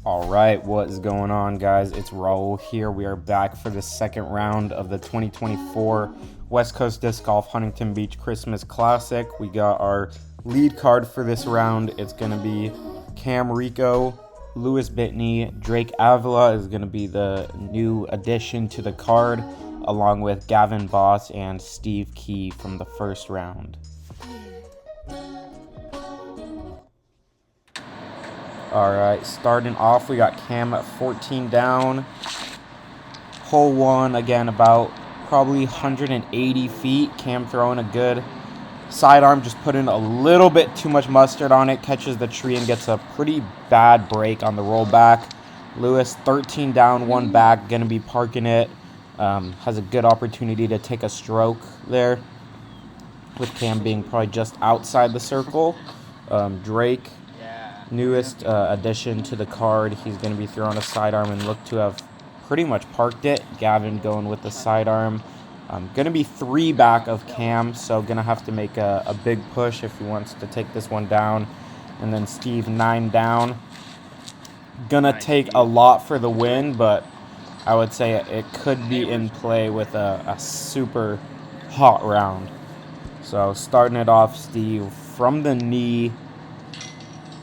All right, what is going on, guys? It's Raul here. We are back for the second round of the 2024 West Coast Disc Golf Huntington Beach Christmas Classic. We got our lead card for this round. It's going to be Cam Rico, Lewis Bitney, Drake Avila is going to be the new addition to the card, along with Gavin Boss and Steve Key from the first round. All right, starting off, we got Cam at 14 down. Hole one, again, about probably 180 feet. Cam throwing a good sidearm, just putting a little bit too much mustard on it, catches the tree and gets a pretty bad break on the rollback. Lewis, 13 down, one back, going to be parking it. Has a good opportunity to take a stroke there, with Cam being probably just outside the circle. Drake, newest addition to the card. He's going to be throwing a sidearm and look to have pretty much parked it. Gavin going with the sidearm. Going to be 3 back of Cam, so going to have to make a big push if he wants to take this one down. And then Steve, 9 down. Going to take a lot for the win, but I would say it could be in play with a super hot round. So starting it off, Steve, from the knee.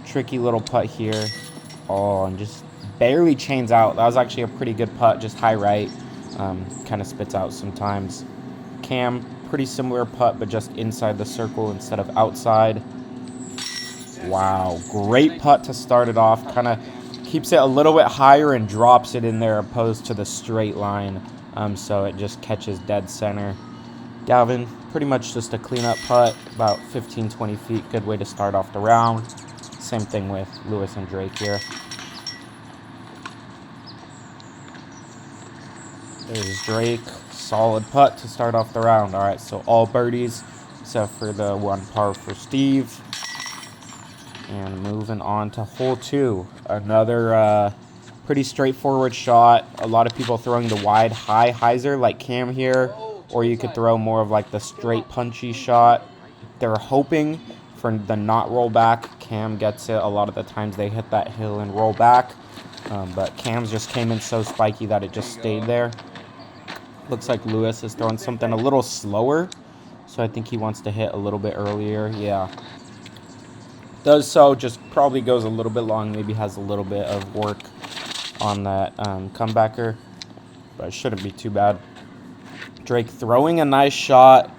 Tricky little putt here. Oh, and just barely chains out. That was actually a pretty good putt, just high right. Kind of spits out sometimes. Cam, pretty similar putt, but just inside the circle instead of outside. Wow, great putt to start it off. Kind of keeps it a little bit higher and drops it in there opposed to the straight line. So it just catches dead center. Gavin, pretty much just a cleanup putt, about 15-20 feet. Good way to start off the round. Same thing with Lewis and Drake here. There's Drake. Solid putt to start off the round. All right, so all birdies except for the one par for Steve. And moving on to hole 2. Another pretty straightforward shot. A lot of people throwing the wide high hyzer like Cam here. Or you could throw more of like the straight punchy shot. They're hoping for the not roll back. Cam gets it. A lot of the times they hit that hill and roll back. But Cam's just came in so spiky that it just stayed there. Looks like Lewis is throwing something a little slower. So I think he wants to hit a little bit earlier. Yeah. Does so. Just probably goes a little bit long. Maybe has a little bit of work on that comebacker. But it shouldn't be too bad. Drake throwing a nice shot,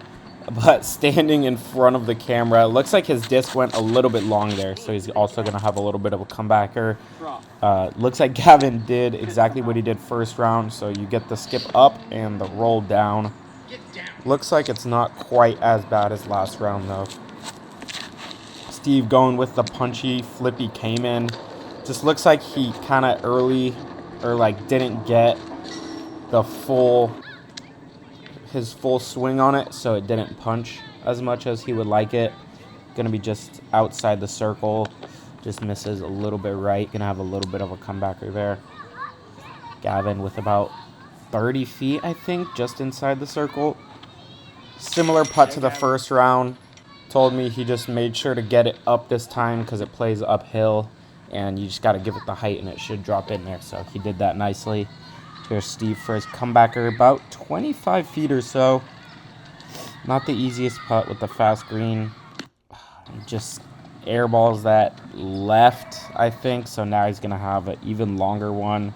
but standing in front of the camera. It looks like his disc went a little bit long there, so he's also going to have a little bit of a comebacker. Looks like Gavin did exactly what he did first round, so you get the skip up and the roll down. Looks like it's not quite as bad as last round, though. Steve going with the punchy, flippy Cayman. Just looks like he kind of early, or like didn't get the his full swing on it, so it didn't punch as much as he would like it. Gonna be just outside the circle, just misses a little bit right. Gonna have a little bit of a comebacker there. Gavin with about 30 feet, I think, just inside the circle. Similar putt to the first round. Told me he just made sure to get it up this time because it plays uphill, and you just got to give it the height and it should drop in there. So he did that nicely. Here's Steve for his comebacker, about 25 feet or so. Not the easiest putt with the fast green. Just airballs that left, I think. So now he's going to have an even longer one.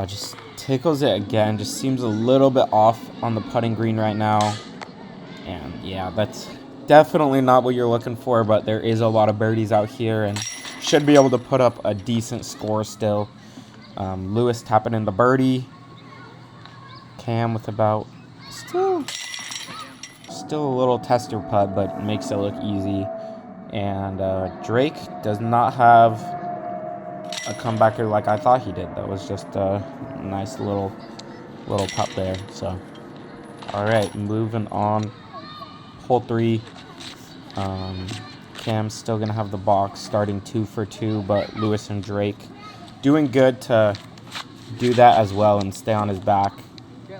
Just tickles it again. Just seems a little bit off on the putting green right now. And yeah, that's definitely not what you're looking for, but there is a lot of birdies out here and should be able to put up a decent score still. Lewis tapping in the birdie. Cam with about still a little tester putt, but makes it look easy. And Drake does not have a comebacker like I thought he did. That was just a nice little putt there. So, all right, moving on. Hole 3. Cam's still going to have the box, starting 2 for 2, but Lewis and Drake doing good to do that as well and stay on his back.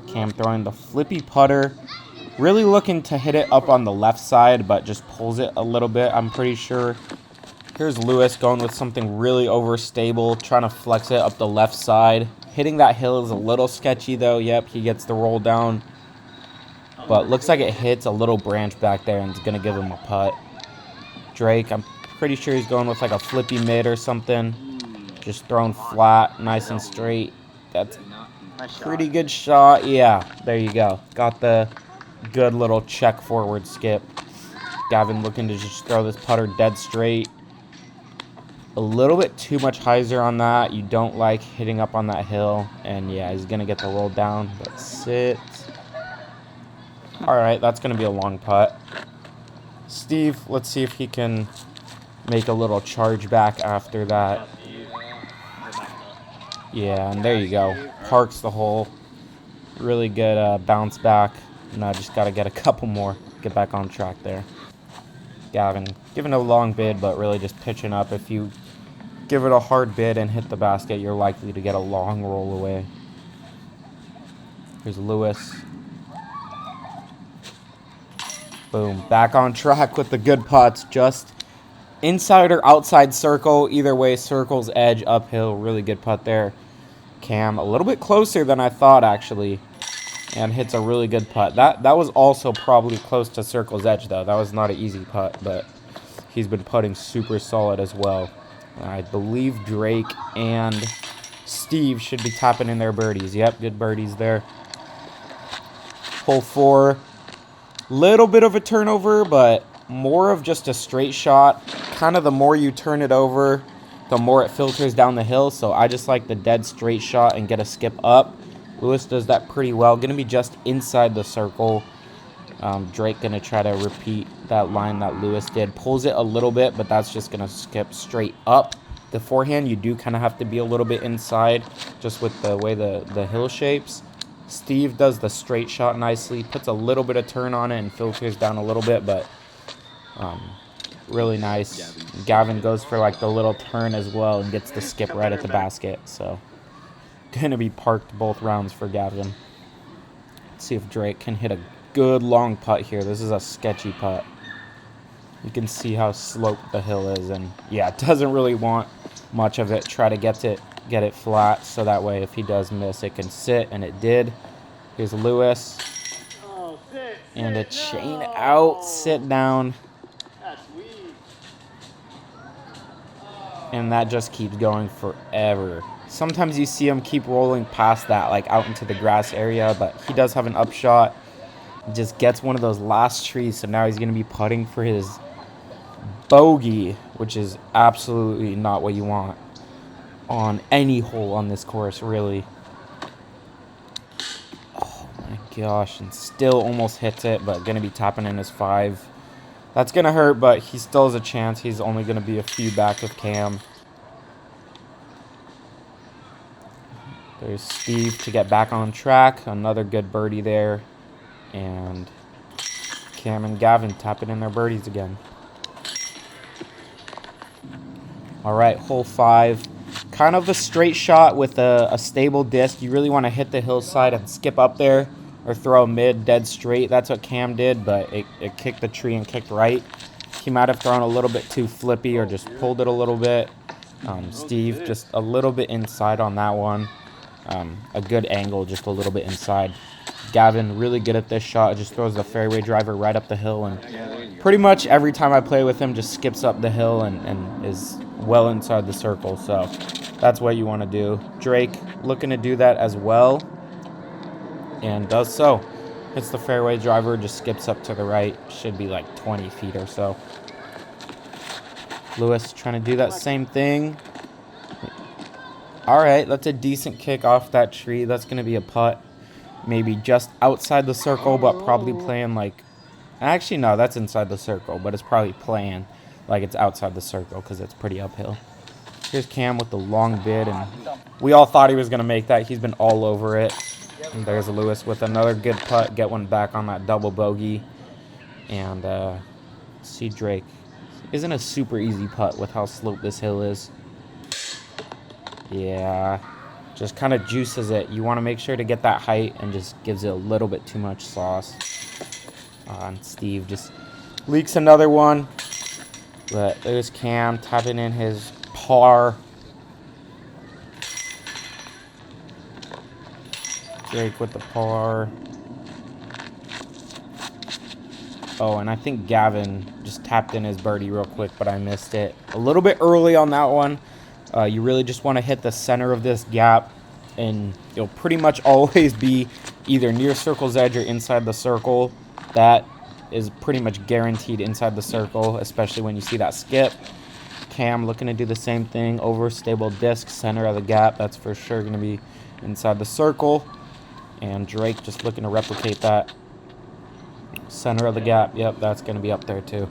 Cam throwing the flippy putter. Really looking to hit it up on the left side, but just pulls it a little bit, I'm pretty sure. Here's Lewis going with something really overstable, trying to flex it up the left side. Hitting that hill is a little sketchy, though. Yep, he gets the roll down. But looks like it hits a little branch back there and it's going to give him a putt. Drake, I'm pretty sure he's going with like a flippy mid or something. Just thrown flat, nice and straight. That's a pretty good shot. Yeah, there you go. Got the good little check forward skip. Gavin looking to just throw this putter dead straight. A little bit too much hyzer on that. You don't like hitting up on that hill. And yeah, he's going to get the roll down. But sit. Alright, that's going to be a long putt. Steve, let's see if he can make a little charge back after that. Yeah, and there you go. Parks the hole. Really good bounce back. Now just got to get a couple more. Get back on track there. Gavin giving a long bid, but really just pitching up. If you give it a hard bid and hit the basket, you're likely to get a long roll away. Here's Lewis. Boom. Back on track with the good putts. Just inside or outside circle. Either way, circle's edge, uphill. Really good putt there. Cam, a little bit closer than I thought, actually. And hits a really good putt. That was also probably close to circle's edge, though. That was not an easy putt, but he's been putting super solid as well. I believe Drake and Steve should be tapping in their birdies. Yep, good birdies there. Hole 4. Little bit of a turnover, but more of just a straight shot. Kind of the more you turn it over, the more it filters down the hill. So I just like the dead straight shot and get a skip up. Lewis does that pretty well. Going to be just inside the circle. Drake going to try to repeat that line that Lewis did. Pulls it a little bit, but that's just going to skip straight up. The forehand, you do kind of have to be a little bit inside just with the way the hill shapes. Steve does the straight shot nicely. Puts a little bit of turn on it and filters down a little bit, but really nice. Gavin goes for like the little turn as well and gets the skip right at the basket. So going to be parked both rounds for Gavin. Let's see if Drake can hit a good long putt here. This is a sketchy putt. You can see how sloped the hill is, and yeah, doesn't really want much of it. Try to get it flat, so that way if he does miss, it can sit, and it did. Here's Lewis. And a chain out, sit down. And that just keeps going forever. Sometimes you see him keep rolling past that, like out into the grass area, but he does have an upshot. Just gets one of those last trees, so now he's going to be putting for his bogey, which is absolutely not what you want on any hole on this course, really. Oh my gosh, and still almost hits it, but going to be tapping in his 5. That's going to hurt, but he still has a chance. He's only going to be a few back of Cam. There's Steve to get back on track. Another good birdie there. And Cam and Gavin tapping in their birdies again. All right, hole 5. Kind of a straight shot with a stable disc. You really want to hit the hillside and skip up there or throw a mid dead straight. That's what Cam did, but it kicked the tree and kicked right. He might have thrown a little bit too flippy or just pulled it a little bit. Steve just a little bit inside on that one. A good angle, just a little bit inside. Gavin, really good at this shot. Just throws the fairway driver right up the hill. And pretty much every time I play with him, just skips up the hill and is well inside the circle. So that's what you want to do. Drake looking to do that as well. And does so. Hits the fairway driver, just skips up to the right. Should be like 20 feet or so. Lewis trying to do that same thing. All right, that's a decent kick off that tree. That's going to be a putt. Maybe just outside the circle, but probably playing like... Actually, no, that's inside the circle, but it's probably playing like it's outside the circle because it's pretty uphill. Here's Cam with the long bid, and we all thought he was going to make that. He's been all over it. And there's Lewis with another good putt. Get one back on that double bogey. And see Drake. Isn't a super easy putt with how sloped this hill is. Yeah, just kind of juices it. You want to make sure to get that height and just gives it a little bit too much sauce. And Steve just leaks another one. But there's Cam tapping in his par. Drake with the par. Oh, and I think Gavin just tapped in his birdie real quick, but I missed it. A little bit early on that one. You really just want to hit the center of this gap, and it'll pretty much always be either near circle's edge or inside the circle. That is pretty much guaranteed inside the circle, especially when you see that skip. Cam looking to do the same thing. Over stable disc, center of the gap. That's for sure going to be inside the circle. And Drake just looking to replicate that. Center of the gap. Yep, that's going to be up there too.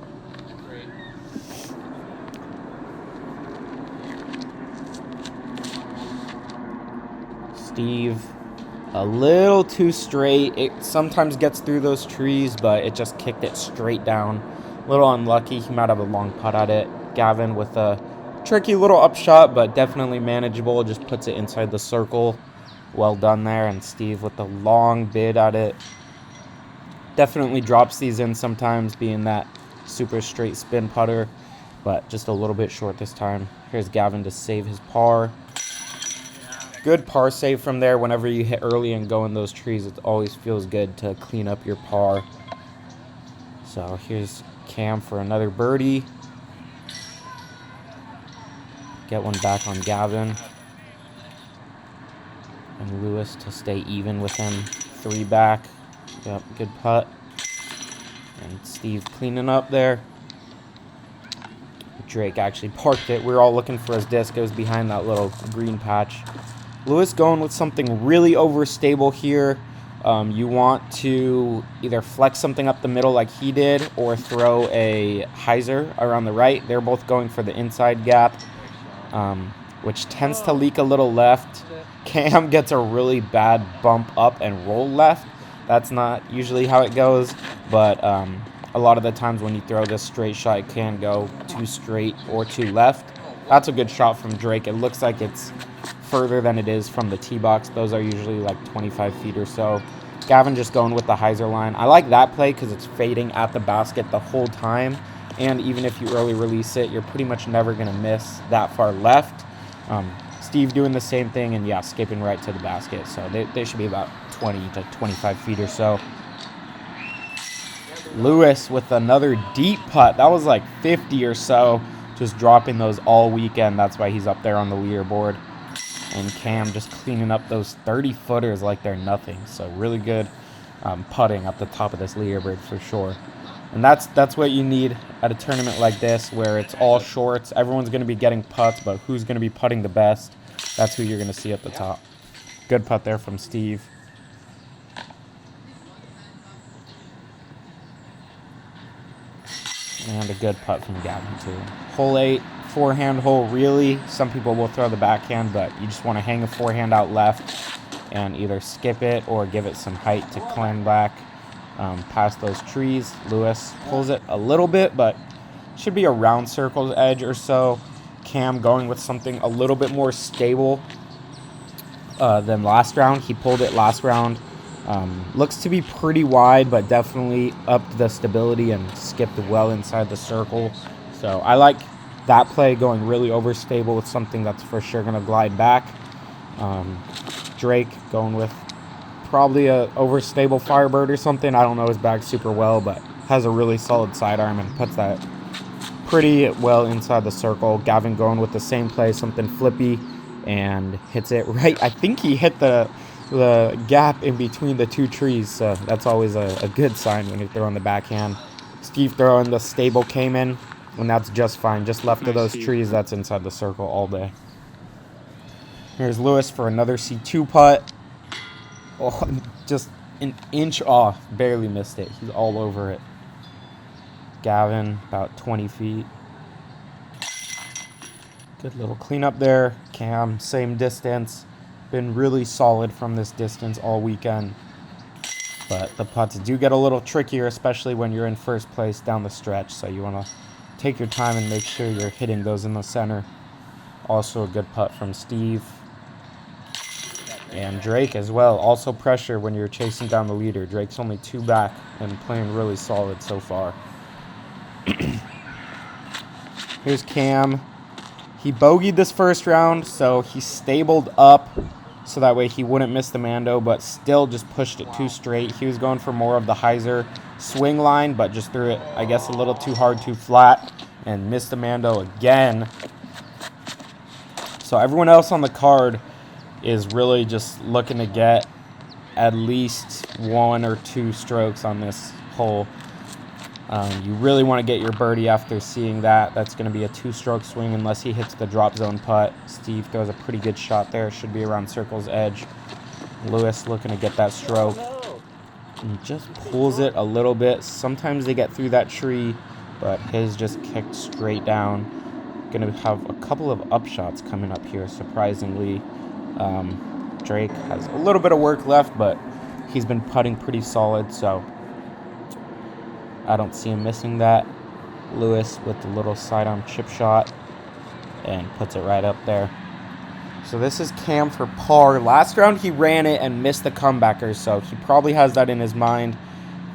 Steve, a little too straight. It sometimes gets through those trees, but it just kicked it straight down. A little unlucky. He might have a long putt at it. Gavin with a tricky little upshot, but definitely manageable. Just puts it inside the circle. Well done there. And Steve with the long bid at it. Definitely drops these in sometimes, being that super straight spin putter, but just a little bit short this time. Here's Gavin to save his par. Good par save from there. Whenever you hit early and go in those trees, it always feels good to clean up your par. So here's Cam for another birdie. Get one back on Gavin. And Lewis to stay even with him. 3 back. Yep, good putt. And Steve cleaning up there. Drake actually parked it. We were all looking for his disc. It was behind that little green patch. Lewis going with something really overstable here. You want to either flex something up the middle like he did or throw a hyzer around the right. They're both going for the inside gap, which tends to leak a little left. Cam gets a really bad bump up and roll left. That's not usually how it goes, but a lot of the times when you throw this straight shot, it can go too straight or too left. That's a good shot from Drake. It looks like it's further than it is from the tee box. Those are usually like 25 feet or so. Gavin just going with the hyzer line. I like that play because it's fading at the basket the whole time, and even if you early release it, you're pretty much never going to miss that far left. Steve doing the same thing, and yeah, skipping right to the basket. So they should be about 20 to 25 feet or so. Lewis with another deep putt. That was like 50 or so. Just dropping those all weekend. That's why he's up there on the leaderboard. And Cam just cleaning up those 30-footers like they're nothing. So really good putting at the top of this leaderboard for sure. And that's what you need at a tournament like this, where it's all shorts. Everyone's going to be getting putts, but who's going to be putting the best? That's who you're going to see at the top. Good putt there from Steve. And a good putt from Gavin, too. Hole 8, forehand hole, really. Some people will throw the backhand, but you just want to hang a forehand out left and either skip it or give it some height to climb back past those trees. Lewis pulls it a little bit, but should be around circle's edge or so. Cam going with something a little bit more stable than last round. He pulled it last round. Looks to be pretty wide, but definitely upped the stability and skipped well inside the circle. So I like that play, going really overstable with something that's for sure going to glide back. Drake going with probably a overstable Firebird or something. I don't know his bag super well, but has a really solid sidearm and puts that pretty well inside the circle. Gavin going with the same play, something flippy, and hits it right. I think he hit the gap in between the two trees, so that's always a good sign when you're throwing the backhand. Steve throwing the stable Cayman, and that's just fine. Just left of those trees, that's inside the circle all day. Here's Lewis for another C2 putt. Oh, just an inch off. Barely missed it. He's all over it. Gavin, about 20 feet. Good little cleanup there. Cam, same distance. Been really solid from this distance all weekend. But the putts do get a little trickier, especially when you're in first place down the stretch. So you want to take your time and make sure you're hitting those in the center. Also a good putt from Steve. And Drake as well. Also pressure when you're chasing down the leader. Drake's only 2 back and playing really solid so far. Here's Cam. He bogeyed this first round, so he stabled up so that way he wouldn't miss the Mando, but still just pushed it too straight. He was going for more of the hyzer swing line, but just threw it, I guess, a little too hard, too flat, and missed the Mando again. So everyone else on the card is really just looking to get at least 1 or 2 strokes on this hole. You really want to get your birdie after seeing that. That's going to be a 2-stroke swing unless he hits the drop zone putt. Steve throws a pretty good shot there. Should be around circle's edge. Lewis looking to get that stroke. And just pulls it a little bit. Sometimes they get through that tree, but his just kicked straight down. Going to have a couple of upshots coming up here, surprisingly. Drake has a little bit of work left, but he's been putting pretty solid, so I don't see him missing that. Lewis with the little sidearm chip shot and puts it right up there. So this is Cam for par. Last round he ran it and missed the comebacker, so he probably has that in his mind.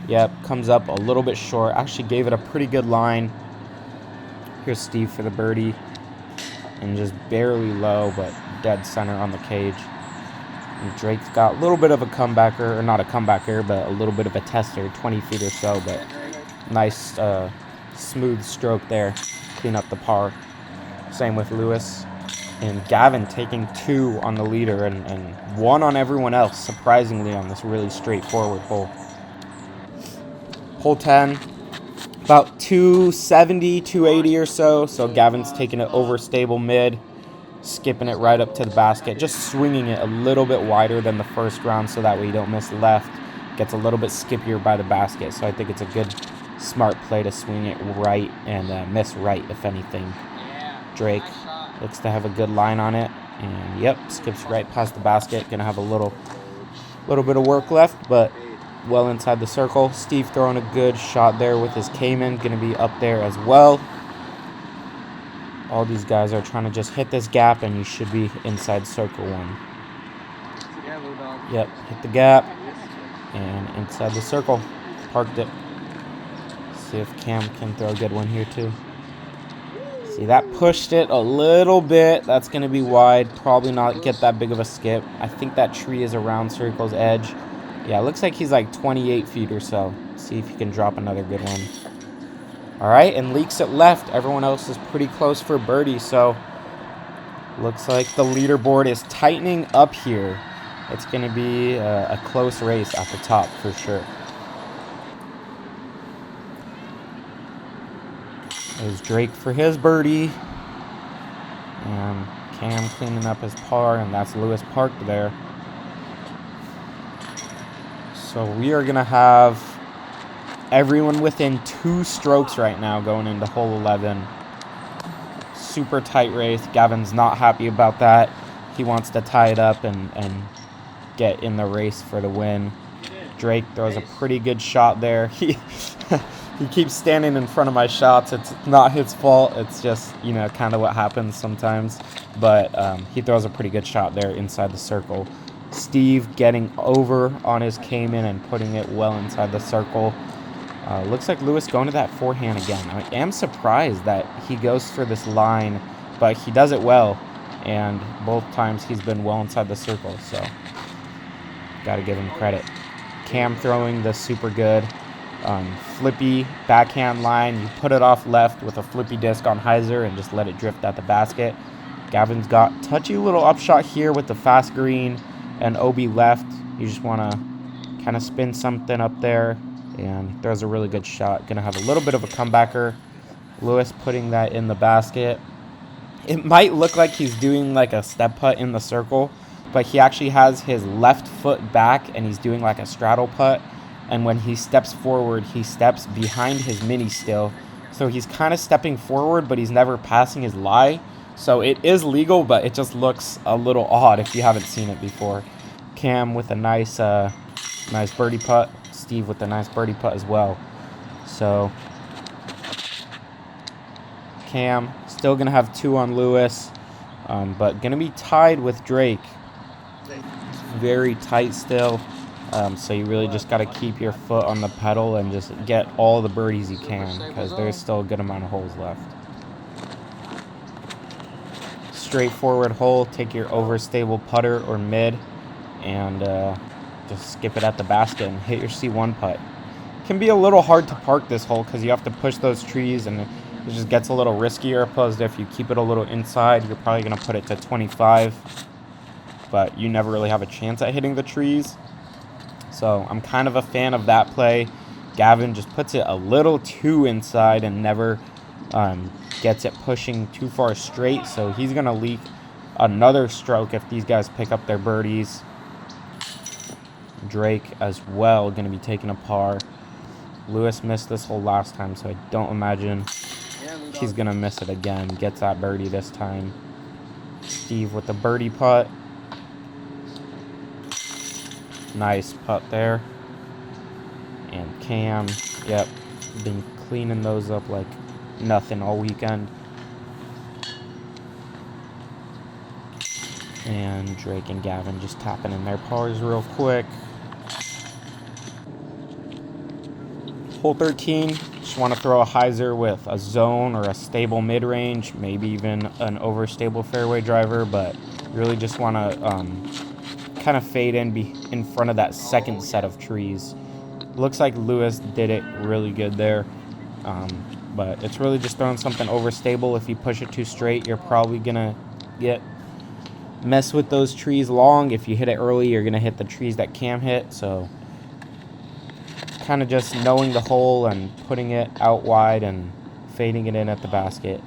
Yep, comes up a little bit short. Actually gave it a pretty good line. Here's Steve for the birdie. And just barely low, but dead center on the cage. And Drake's got a little bit of a comebacker, or not a comebacker, but a little bit of a tester, 20 feet or so, but nice smooth stroke there. Clean up the par. Same with Lewis. And Gavin taking 2 on the leader and 1 on everyone else, surprisingly, on this really straightforward hole. Hole 10, about 270, 280 or so. So Gavin's taking it over stable mid, skipping it right up to the basket, just swinging it a little bit wider than the first round so that way you don't miss left. Gets a little bit skippier by the basket, so I think it's a good, smart play to swing it right and miss right, if anything. Drake looks to have a good line on it, and yep, skips right past the basket. Gonna have a little bit of work left, but well inside the circle. Steve throwing a good shot there with his Cayman, gonna be up there as well. All these guys are trying to just hit this gap, and you should be inside circle 1. Yep, hit the gap, and inside the circle. Parked it. See if Cam can throw a good one here too. See, that pushed it a little bit. That's going to be wide. Probably not get that big of a skip. I think that tree is around circle's edge. Yeah, it looks like he's like 28 feet or so. See if he can drop another good one. All right, and leaks it left. Everyone else is pretty close for birdie, so looks like the leaderboard is tightening up here. It's going to be a close race at the top for sure. There's Drake for his birdie. And Cam cleaning up his par, and that's Lewis parked there. So we are going to have everyone within 2 strokes right now going into hole 11. Super tight race. Gavin's not happy about that. He wants to tie it up and get in the race for the win. Drake throws a pretty good shot there. He keeps standing in front of my shots. It's not his fault. It's just, you know, kind of what happens sometimes. But he throws a pretty good shot there inside the circle. Steve getting over on his Cayman and putting it well inside the circle. Looks like Lewis going to that forehand again. I am surprised that he goes for this line, but he does it well. And both times he's been well inside the circle, so got to give him credit. Cam throwing the super good. Flippy backhand line. You put it off left with a flippy disc on hyzer and just let it drift at the basket. Gavin's got touchy little upshot here with the fast green and OB left. You just want to kind of spin something up there, and he throws a really good shot. Gonna have a little bit of a comebacker. Lewis putting that in the basket. It might look like he's doing like a step putt in the circle, but he actually has his left foot back and he's doing like a straddle putt. And when he steps forward, he steps behind his mini still. So he's kind of stepping forward, but he's never passing his lie. So it is legal, but it just looks a little odd if you haven't seen it before. Cam with a nice birdie putt. Steve with a nice birdie putt as well. So Cam still going to have 2 on Lewis, but going to be tied with Drake very tight still. So you really just got to keep your foot on the pedal and just get all the birdies you can, because there's still a good amount of holes left. Straightforward hole. Take your overstable putter or mid and just skip it at the basket and hit your C1 putt. Can be a little hard to park this hole because you have to push those trees, and it just gets a little riskier, opposed to if you keep it a little inside, you're probably going to put it to 25, but you never really have a chance at hitting the trees. So I'm kind of a fan of that play. Gavin just puts it a little too inside and never gets it pushing too far straight, so he's going to leak another stroke if these guys pick up their birdies. Drake as well going to be taking a par. Lewis missed this hole last time, so I don't imagine he's going to miss it again. Gets that birdie this time. Steve with the birdie putt. Nice putt there. And Cam, yep, been cleaning those up like nothing all weekend. And Drake and Gavin just tapping in their pars real quick. Hole 13, just want to throw a hyzer with a zone or a stable mid-range, maybe even an overstable fairway driver, but really just want to kind of fade in front of that second set of trees. Looks like Lewis did it really good there, but it's really just throwing something overstable. If you push it too straight, you're probably going to mess with those trees long. If you hit it early, you're going to hit the trees that Cam hit, so kind of just knowing the hole and putting it out wide and fading it in at the basket.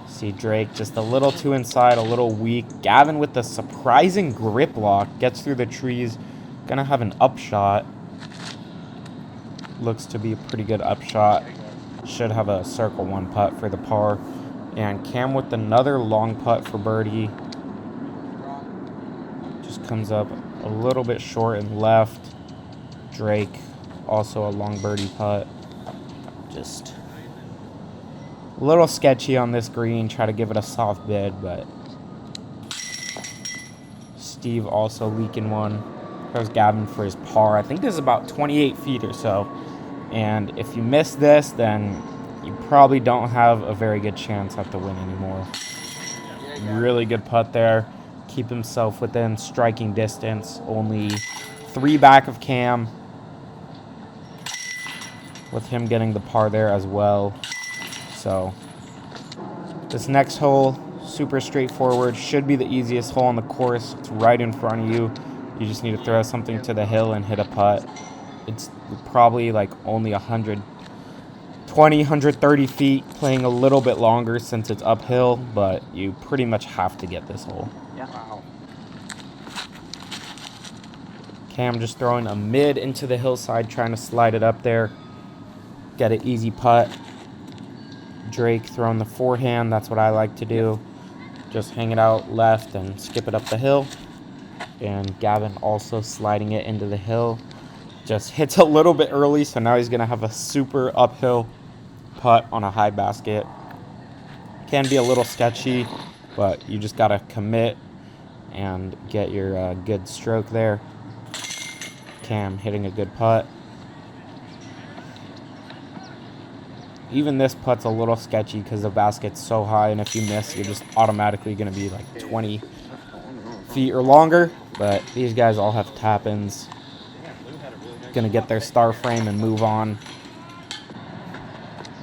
See Drake just a little too inside, a little weak. Gavin with the surprising grip lock gets through the trees. Gonna have an upshot. Looks to be a pretty good upshot. Should have a circle one putt for the par. And Cam with another long putt for birdie. Just comes up a little bit short and left. Drake also a long birdie putt. Just a little sketchy on this green. Try to give it a soft bid, but Steve also leaking one. There's Gavin for his par. I think this is about 28 feet or so. And if you miss this, then you probably don't have a very good chance at the win anymore. Really good putt there. Keep himself within striking distance. Only 3 back of Cam, with him getting the par there as well. So this next hole, super straightforward. Should be the easiest hole on the course. It's right in front of you. You just need to throw something to the hill and hit a putt. It's probably like only 120, 130 feet, playing a little bit longer since it's uphill, but you pretty much have to get this hole. Yeah. Wow. Cam just throwing a mid into the hillside, trying to slide it up there. Get an easy putt. Drake throwing the forehand. That's what I like to do. Just hang it out left and skip it up the hill. And Gavin also sliding it into the hill. Just hits a little bit early, so now he's going to have a super uphill putt on a high basket. Can be a little sketchy, but you just got to commit and get your good stroke there. Cam hitting a good putt. Even this putt's a little sketchy because the basket's so high, and if you miss, you're just automatically going to be like 20 feet or longer. But these guys all have tap-ins. Going to get their star frame and move on.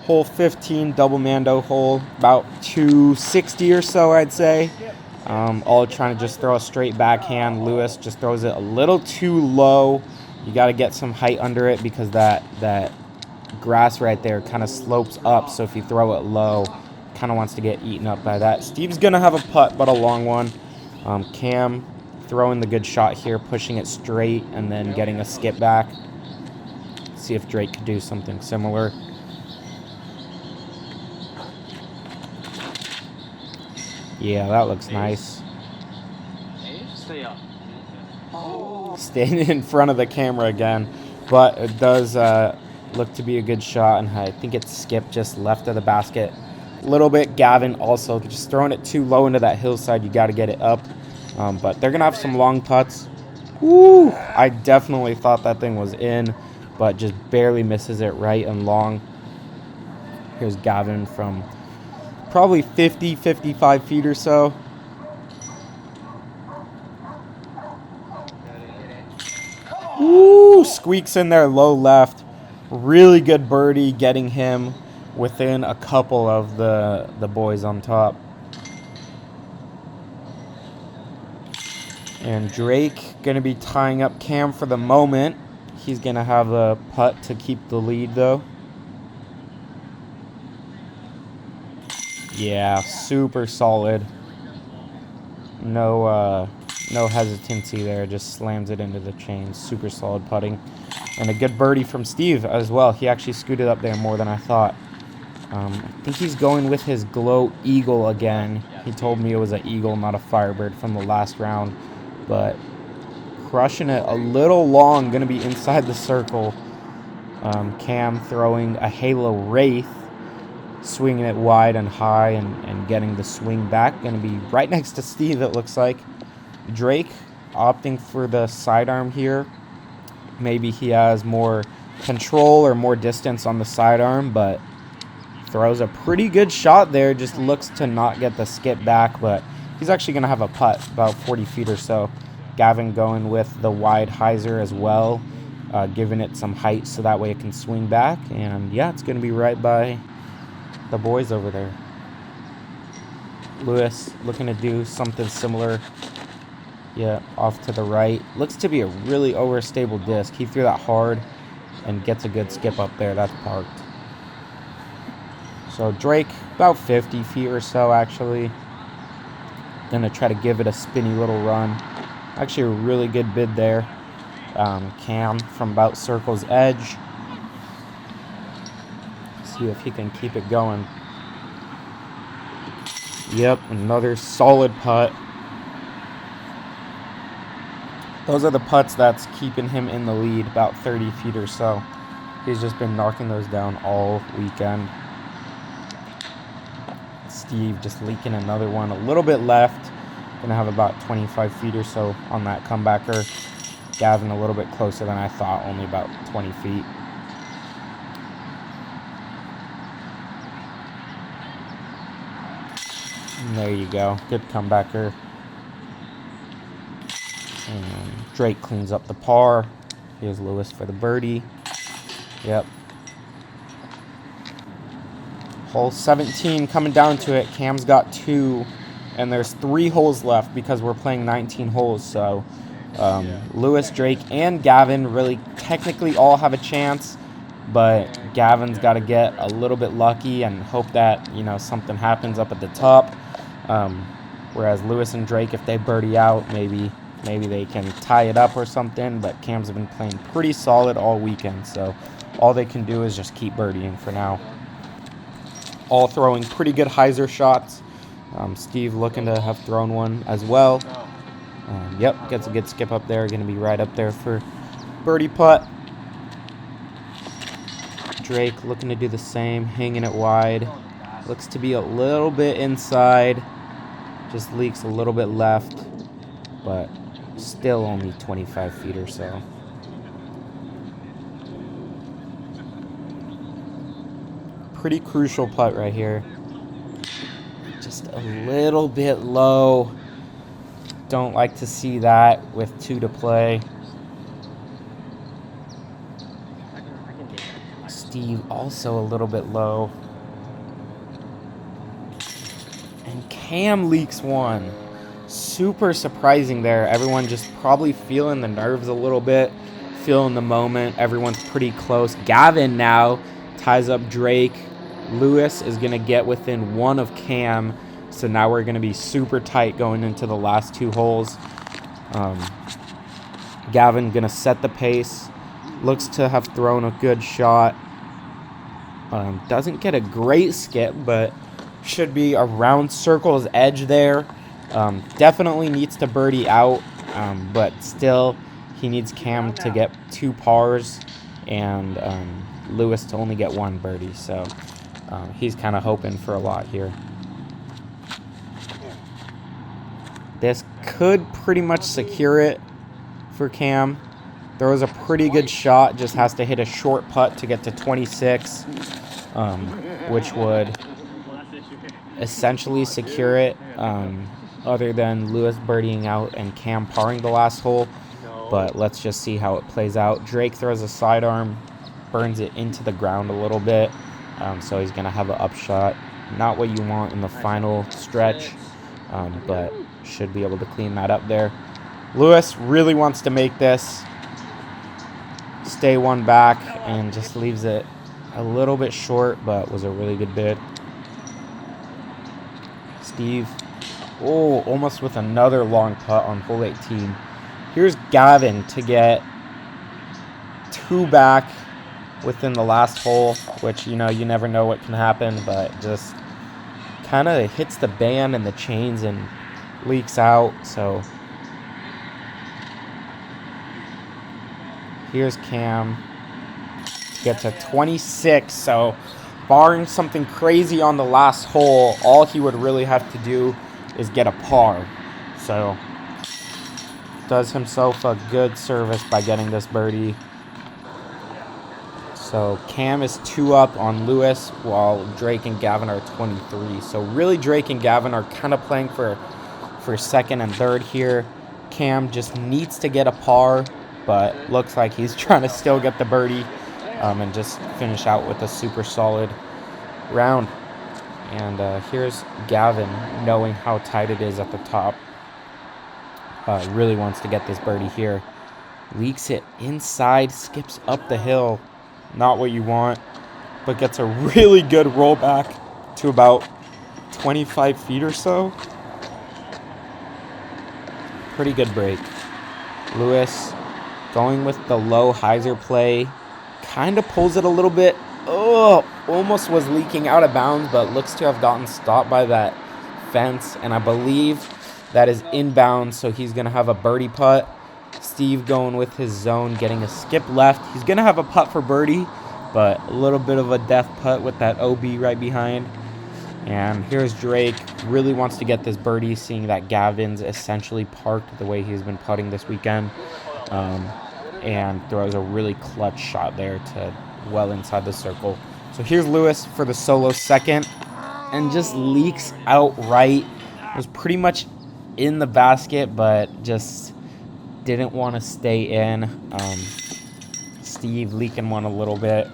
Hole 15, double Mando hole, about 260 or so, I'd say. All trying to just throw a straight backhand. Lewis just throws it a little too low. You got to get some height under it because that grass right there kind of slopes up, so if you throw it low, kind of wants to get eaten up by that. Steve's gonna have a putt, but a long one. Cam throwing the good shot here, pushing it straight and then getting a skip back. See if Drake could do something similar. Yeah, that looks nice. Standing in front of the camera again, but it does look to be a good shot, and I think it's skipped just left of the basket a little bit. Gavin also just throwing it too low into that hillside. You got to get it up, but they're gonna have some long putts. Woo! I definitely thought that thing was in, but just barely misses it right and long. Here's Gavin from probably 50, 55 feet or so. Woo! Squeaks in there low left. Really good birdie, getting him within a couple of the boys on top. And Drake going to be tying up Cam for the moment. He's going to have a putt to keep the lead, though. Yeah, super solid. No hesitancy there. Just slams it into the chain. Super solid putting. And a good birdie from Steve as well. He actually scooted up there more than I thought. I think he's going with his Glow Eagle again. He told me it was an Eagle, not a Firebird from the last round. But crushing it a little long. Going to be inside the circle. Cam throwing a Halo Wraith. Swinging it wide and high and getting the swing back. Going to be right next to Steve, it looks like. Drake opting for the sidearm here. Maybe he has more control or more distance on the sidearm, but throws a pretty good shot there. Just looks to not get the skip back, but he's actually going to have a putt about 40 feet or so. Gavin going with the wide hyzer as well, giving it some height so that way it can swing back. And yeah, it's going to be right by the boys over there. Lewis looking to do something similar. Yeah, off to the right. Looks to be a really overstable disc. He threw that hard and gets a good skip up there. That's parked. So Drake, about 50 feet or so, actually. Gonna try to give it a spinny little run. Actually, a really good bid there. Cam from about circle's edge. See if he can keep it going. Yep, another solid putt. Those are the putts that's keeping him in the lead, about 30 feet or so. He's just been knocking those down all weekend. Steve just leaking another one a little bit left. Gonna have about 25 feet or so on that comebacker. Gavin a little bit closer than I thought, only about 20 feet. And there you go, good comebacker. And Drake cleans up the par. Here's Lewis for the birdie. Yep. Hole 17 coming down to it. Cam's got 2, and there's 3 holes left because we're playing 19 holes. So Lewis, Drake, and Gavin really technically all have a chance, but Gavin's got to get a little bit lucky and hope that, you know, something happens up at the top. Whereas Lewis and Drake, if they birdie out, maybe they can tie it up or something, but Cam's been playing pretty solid all weekend, so all they can do is just keep birdieing for now. All throwing pretty good hyzer shots. Steve looking to have thrown one as well. Yep, gets a good skip up there. Going to be right up there for birdie putt. Drake looking to do the same, hanging it wide. Looks to be a little bit inside. Just leaks a little bit left, but still only 25 feet or so. Pretty crucial putt right here. Just a little bit low. Don't like to see that with 2 to play. Steve also a little bit low. And Cam leaks one. Super surprising there. Everyone just probably feeling the nerves a little bit, feeling the moment. Everyone's pretty close. Gavin now ties up Drake. Lewis is going to get within 1 of Cam. So now we're going to be super tight going into the last 2 holes. Gavin going to set the pace. Looks to have thrown a good shot. Doesn't get a great skip, but should be around circle's edge there. Definitely needs to birdie out, but still he needs Cam to get 2 pars and Lewis to only get 1 birdie. So he's kind of hoping for a lot here. This could pretty much secure it. for Cam. Throws a pretty good shot, just has to hit a short putt to get to 26, which would essentially secure it, other than Lewis birdieing out and Cam parring the last hole. But let's just see how it plays out. Drake throws a sidearm, burns it into the ground a little bit, so he's going to have an upshot. Not what you want in the final stretch, but should be able to clean that up there. Lewis really wants to make this, stay one back, and just leaves it a little bit short, but was a really good bid. Steve, almost with another long putt on hole 18. Here's Gavin to get 2 back within the last hole, which, you never know what can happen, but just kind of hits the band and the chains and leaks out. So here's Cam to get to 26. So barring something crazy on the last hole, all he would really have to do is get a par. So does himself a good service by getting this birdie. So Cam is 2 up on Lewis, while Drake and Gavin are 23. So really Drake and Gavin are kind of playing for second and third here. Cam just needs to get a par, but looks like he's trying to still get the birdie, and just finish out with a super solid round. And here's Gavin, knowing how tight it is at the top. Really wants to get this birdie here. Leaks it inside, skips up the hill. Not what you want, but gets a really good rollback to about 25 feet or so. Pretty good break. Lewis going with the low hyzer play. Kind of pulls it a little bit. Almost was leaking out of bounds, but looks to have gotten stopped by that fence. And I believe that is inbound, so he's going to have a birdie putt. Steve going with his zone, getting a skip left. He's going to have a putt for birdie, but a little bit of a death putt with that OB right behind. And here's Drake. Really wants to get this birdie, seeing that Gavin's essentially parked the way he's been putting this weekend. And throws a really clutch shot there to well inside the circle. So here's Lewis for the solo second, and just leaks outright. Was pretty much in the basket, but just didn't want to stay in. Steve leaking one a little bit.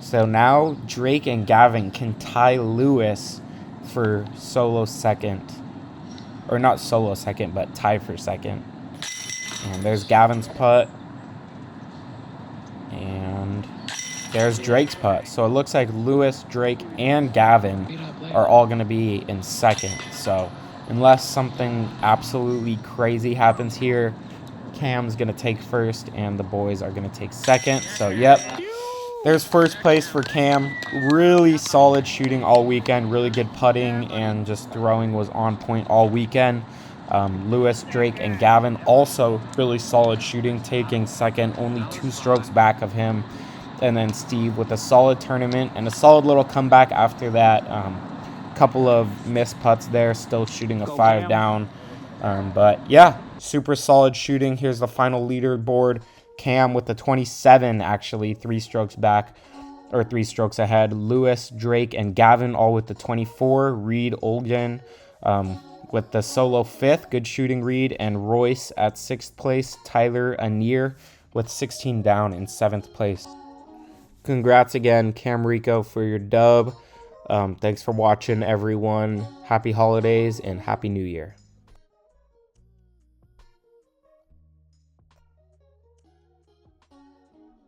So now Drake and Gavin can tie Lewis for solo second. Or not solo second, but tie for second. And there's Gavin's putt. And there's Drake's putt. So it looks like Lewis, Drake, and Gavin are all going to be in second. So unless something absolutely crazy happens here, Cam's going to take first, and the boys are going to take second. So, yep, there's first place for Cam. Really solid shooting all weekend, really good putting, and just throwing was on point all weekend. Lewis, Drake, and Gavin also really solid shooting, taking second, only 2 strokes back of him. And then Steve with a solid tournament and a solid little comeback after that. Couple of missed putts there, still shooting a 5 down. But yeah, super solid shooting. Here's the final leaderboard. Cam with the 27, actually 3 strokes back, or 3 strokes ahead. Lewis, Drake, and Gavin all with the 24. Reed, Olgin with the solo 5th. Good shooting, Reed. And Royce at 6th place. Tyler Anir with 16 down in 7th place. Congrats again, Cam Rico, for your dub. Thanks for watching, everyone. Happy holidays and Happy New Year.